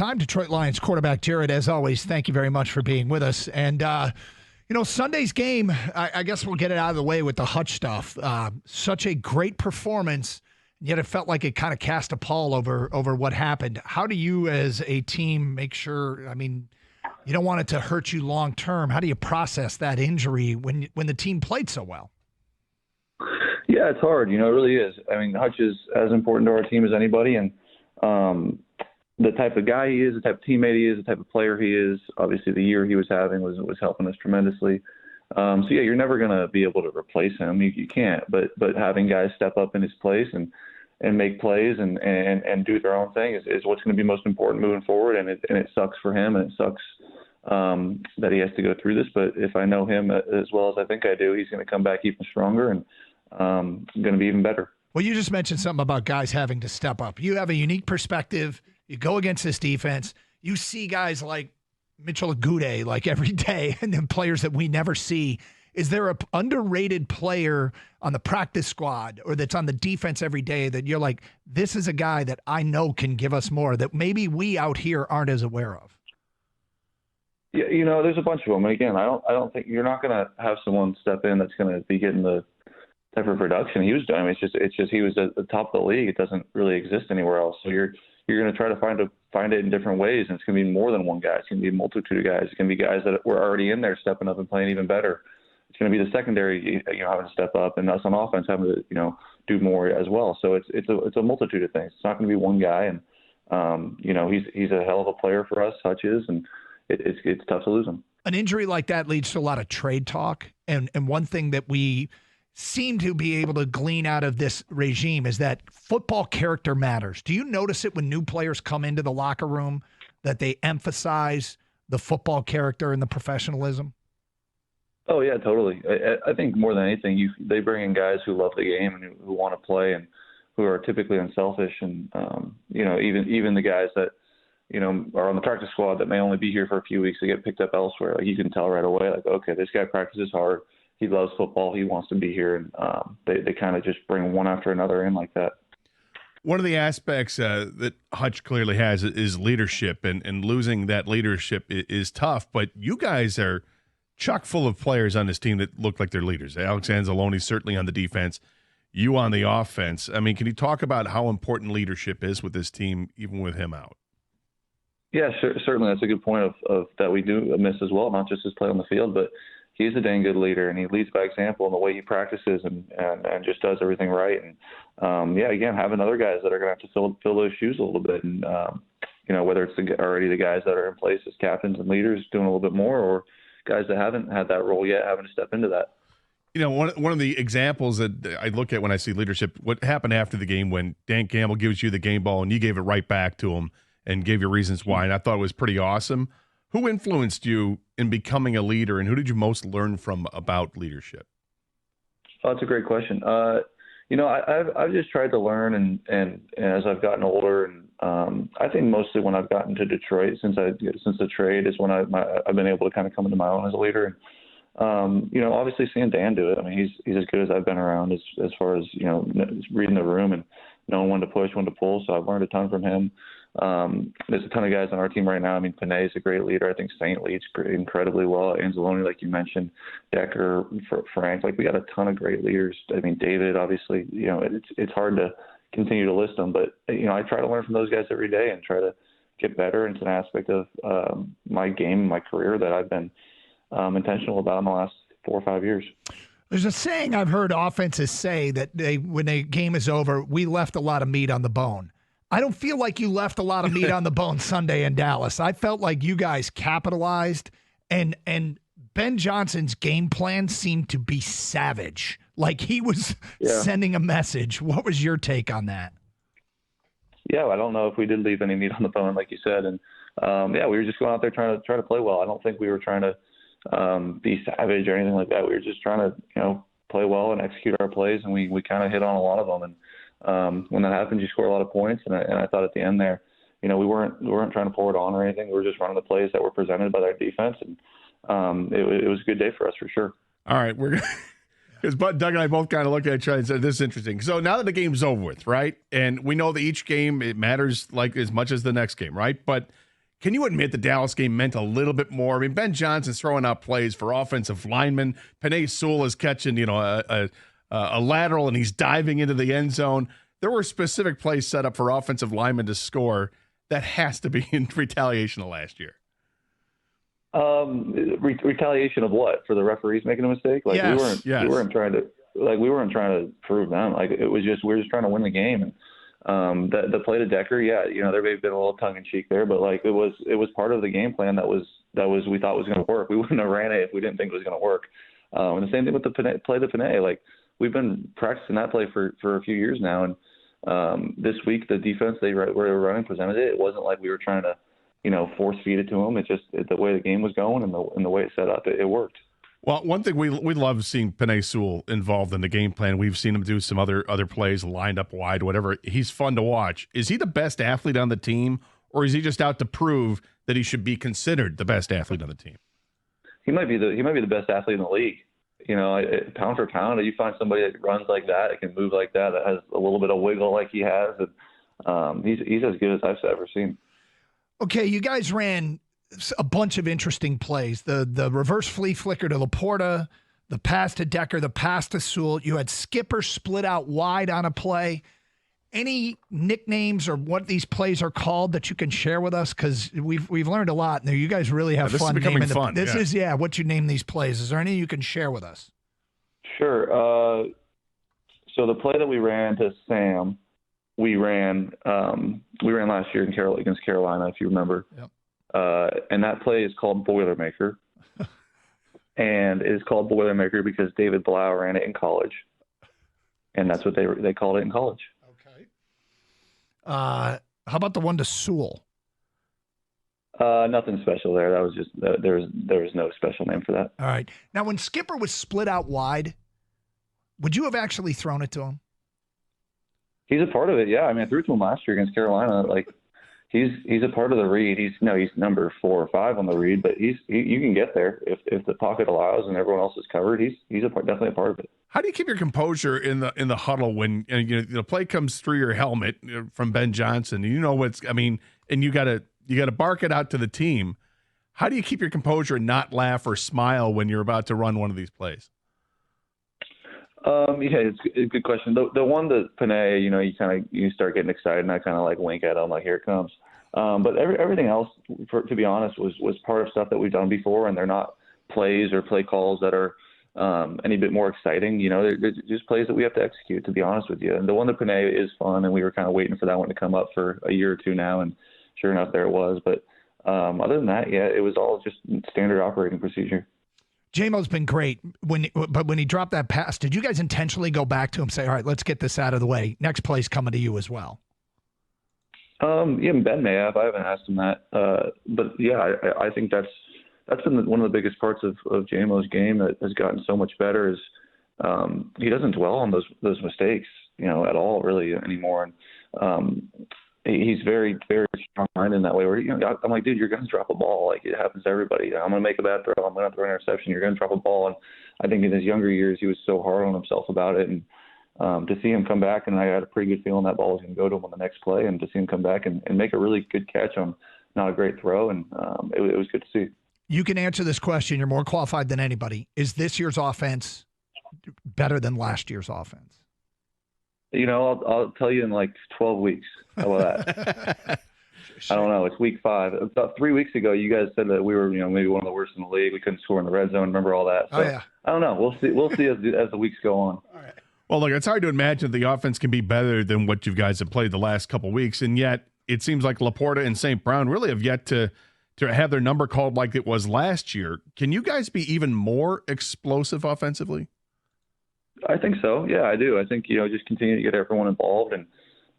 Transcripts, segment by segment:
Time, Detroit Lions quarterback Jared, as always, thank you very much for being with us. And, Sunday's game, I guess we'll get it out of the way with the Hutch stuff. Such a great performance, yet it felt like it kind of cast a pall over what happened. How do you as a team make sure, you don't want it to hurt you long term. How do you process that injury when the team played so well? Yeah, it's hard. It really is. Hutch is as important to our team as anybody, and the type of guy he is, the type of teammate he is, the type of player he is. Obviously, the year he was having was helping us tremendously. You're never going to be able to replace him. You can't. But having guys step up in his place and make plays and do their own thing is what's going to be most important moving forward. And it sucks for him, and it sucks that he has to go through this. But if I know him as well as I think I do, he's going to come back even stronger and going to be even better. Well, you just mentioned something about guys having to step up. You have a unique perspective. You go against this defense. You see guys like Mitchell Agude like every day, and then players that we never see. Is there a underrated player on the practice squad or that's on the defense every day that you're like, this is a guy that I know can give us more that maybe we out here aren't as aware of? Yeah, there's a bunch of them. And again, I don't think you're not going to have someone step in that's going to be getting the type of production he was doing. It's just he was at the top of the league. It doesn't really exist anywhere else. So you're going to try to find it in different ways, and it's going to be more than one guy. It's going to be a multitude of guys. It's going to be guys that were already in there stepping up and playing even better. It's going to be the secondary, having to step up, and us on offense having to, do more as well. So it's a multitude of things. It's not going to be one guy, and he's a hell of a player for us, Hutch is, and it's tough to lose him. An injury like that leads to a lot of trade talk, and one thing that we seem to be able to glean out of this regime is that football character matters. Do you notice it when new players come into the locker room that they emphasize the football character and the professionalism? Oh, yeah, totally. I think more than anything, they bring in guys who love the game and who want to play and who are typically unselfish. And, even the guys that, are on the practice squad that may only be here for a few weeks to get picked up elsewhere. Like, you can tell right away, like, okay, this guy practices hard. He loves football. He wants to be here. And they kind of just bring one after another in like that. One of the aspects that Hutch clearly has is leadership, and losing that leadership is tough. But you guys are chock full of players on this team that look like they're leaders. Alex Anzalone's certainly on the defense, you on the offense. Can you talk about how important leadership is with this team, even with him out? Yeah, certainly. That's a good point of that we do miss as well, not just his play on the field, but he's a dang good leader, and he leads by example in the way he practices and just does everything right. And, again, having other guys that are going to have to fill those shoes a little bit. And, whether it's already the guys that are in place as captains and leaders doing a little bit more, or guys that haven't had that role yet having to step into that. One of the examples that I look at when I see leadership, what happened after the game when Dan Campbell gives you the game ball and you gave it right back to him and gave your reasons why, and I thought it was pretty awesome. Who influenced you in becoming a leader, and who did you most learn from about leadership? Oh, that's a great question. I've just tried to learn, and as I've gotten older, and I think mostly when I've gotten to Detroit since the trade is when I've been able to kind of come into my own as a leader. And obviously seeing Dan do it, he's as good as I've been around as far as reading the room and knowing when to push, when to pull. So I've learned a ton from him. There's a ton of guys on our team right now. Panay is a great leader. I think Saint leads incredibly well. Anzalone, like you mentioned, Decker, Frank. Like, we got a ton of great leaders. David, obviously, it's hard to continue to list them, but I try to learn from those guys every day and try to get better. And it's an aspect of my game, my career that I've been intentional about in the last 4 or 5 years. There's a saying I've heard offenses say that when a game is over, we left a lot of meat on the bone. I don't feel like you left a lot of meat on the bone Sunday in Dallas. I felt like you guys capitalized, and Ben Johnson's game plan seemed to be savage. Like he was sending a message. What was your take on that? Yeah, I don't know if we did leave any meat on the bone, like you said. And we were just going out there trying to play well. I don't think we were trying to be savage or anything like that. We were just trying to, play well and execute our plays, and we kind of hit on a lot of them. And when that happens, you score a lot of points. And I thought at the end there, we weren't trying to pour it on or anything. We were just running the plays that were presented by their defense, and it was a good day for us for sure. All right, because Doug and I both kind of looked at each other and said, this is interesting. So now that the game's over with, right? And we know that each game, it matters like as much as the next game, right? But Can you admit the Dallas game meant a little bit more? I mean, Ben Johnson's throwing out plays for offensive linemen. Penei Sewell is catching, a lateral, and he's diving into the end zone. There were specific plays set up for offensive linemen to score. That has to be in retaliation of last year. Retaliation of what? For the referees making a mistake? Like yes. we weren't trying to prove them. Like it was just we were just trying to win the game. And the play to Decker, there may have been a little tongue in cheek there, but like it was part of the game plan that we thought was going to work. We wouldn't have ran it if we didn't think it was going to work. And the same thing with the play to Penei. Like we've been practicing that play for a few years now, and this week the defense they were running presented it. It wasn't like we were trying to force feed it to them. It just the way the game was going and the way it set up, it worked. Well, one thing we love seeing Penei Sewell involved in the game plan. We've seen him do some other plays, lined up wide, whatever. He's fun to watch. Is he the best athlete on the team, or is he just out to prove that he should be considered the best athlete on the team? He might be the best athlete in the league. Pound for pound, you find somebody that runs like that can move like that has a little bit of wiggle like he has, and he's as good as I've ever seen. Okay, you guys ran a bunch of interesting plays. The reverse flea flicker to Laporta, the pass to Decker, the pass to Sewell. You had Skipper split out wide on a play. Any nicknames or what these plays are called that you can share with us? Because we've learned a lot. Now you guys really have fun. This is becoming fun. This is what you name these plays. Is there any you can share with us? Sure. So the play that we ran to Sam, we ran last year against Carolina, if you remember. Yep. And that play is called Boilermaker. And it is called Boilermaker because David Blau ran it in college. And that's what they called it in college. Okay. How about the one to Sewell? Nothing special there. That was just there was no special name for that. All right. Now, when Skipper was split out wide, would you have actually thrown it to him? He's a part of it, yeah. I mean, I threw it to him last year against Carolina. Like, he's a part of the read. He's number 4 or 5 on the read, but you can get there if the pocket allows and everyone else is covered. He's definitely a part of it. How do you keep your composure in the huddle when the play comes through your helmet from Ben Johnson? And you got to bark it out to the team. How do you keep your composure and not laugh or smile when you're about to run one of these plays? It's a good question. The one that Penei, you start getting excited, and I kind of like wink at him like, here it comes. But everything else, to be honest, was part of stuff that we've done before, and they're not plays or play calls that are any bit more exciting. They're just plays that we have to execute, to be honest with you. And the one that Penei is fun, and we were kind of waiting for that one to come up for a year or two now, and sure enough, there it was. But other than that, it was all just standard operating procedure. J-Mo's been great. But when he dropped that pass, did you guys intentionally go back to him and say, all right, let's get this out of the way. Next play's coming to you as well? Ben may have. I haven't asked him that. But, I think that's been one of the biggest parts of J-Mo's game that has gotten so much better is he doesn't dwell on those mistakes, at all really anymore. And he's very, very strong-minded in that way. Where I'm like, dude, you're going to drop a ball. Like, it happens to everybody. I'm going to make a bad throw. I'm going to throw an interception. You're going to drop a ball. And I think in his younger years, he was so hard on himself about it. And to see him come back, and I had a pretty good feeling that ball was going to go to him on the next play. And to see him come back and make a really good catch on not a great throw, and it was good to see. You can answer this question. You're more qualified than anybody. Is this year's offense better than last year's offense? I'll tell you in like 12 weeks. How about that? I don't know. It's week 5. About 3 weeks ago, you guys said that we were, maybe one of the worst in the league. We couldn't score in the red zone. Remember all that? So, yeah. I don't know. We'll see as the weeks go on. All right. Well, look, it's hard to imagine the offense can be better than what you guys have played the last couple of weeks, and yet it seems like Laporta and St. Brown really have yet to have their number called like it was last year. Can you guys be even more explosive offensively? I think so. Yeah, I do. I think, just continue to get everyone involved. And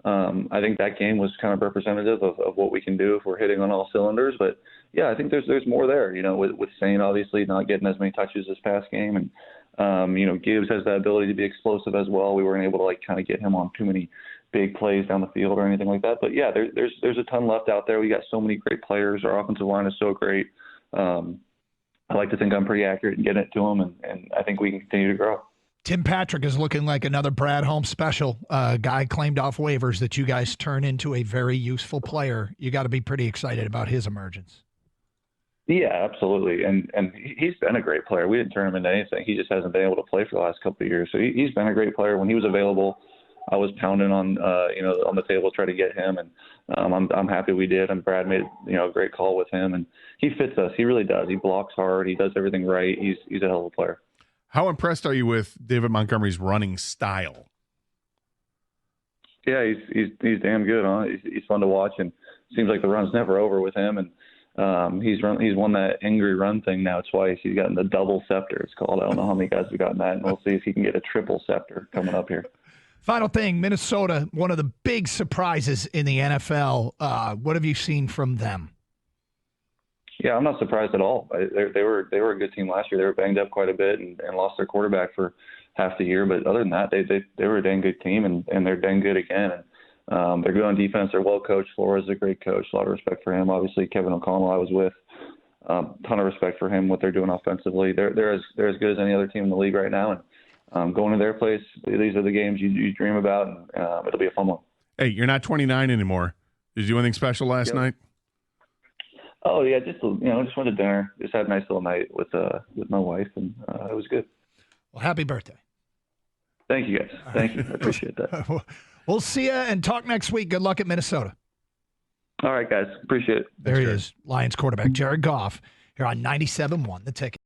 I think that game was kind of representative of what we can do if we're hitting on all cylinders. But, yeah, I think there's more there, with Saint obviously not getting as many touches this past game. And, Gibbs has that ability to be explosive as well. We weren't able to, kind of get him on too many big plays down the field or anything like that. But, yeah, there's a ton left out there. We got so many great players. Our offensive line is so great. I like to think I'm pretty accurate in getting it to them, and I think we can continue to grow. Tim Patrick is looking like another Brad Holmes special. Guy claimed off waivers that you guys turn into a very useful player. You got to be pretty excited about his emergence. Yeah, absolutely. And he's been a great player. We didn't turn him into anything. He just hasn't been able to play for the last couple of years. So he's been a great player. When he was available, I was pounding on on the table to try to get him, and I'm happy we did. And Brad made a great call with him, and he fits us. He really does. He blocks hard. He does everything right. He's a hell of a player. How impressed are you with David Montgomery's running style? Yeah, he's damn good, huh? He's fun to watch, and seems like the run's never over with him. And he's won that angry run thing now twice. He's gotten the double scepter, it's called. I don't know how many guys have gotten that, and we'll see if he can get a triple scepter coming up here. Final thing, Minnesota, one of the big surprises in the NFL. What have you seen from them? Yeah, I'm not surprised at all. They were a good team last year. They were banged up quite a bit and lost their quarterback for half the year. But other than that, they were a dang good team, and they're dang good again. And they're good on defense. They're well coached. Flores is a great coach. A lot of respect for him. Obviously, Kevin O'Connell I was with. Ton of respect for him, what they're doing offensively. They're as good as any other team in the league right now. And going to their place, these are the games you dream about, and it'll be a fun one. Hey, you're not 29 anymore. Did you do anything special last night? Oh yeah, just went to dinner. Just had a nice little night with my wife, and it was good. Well, happy birthday! Thank you guys. Thank you. I appreciate that. We'll see you and talk next week. Good luck at Minnesota. All right, guys. Appreciate it. There he is, Lions quarterback Jared Goff here on 97.1 The Ticket.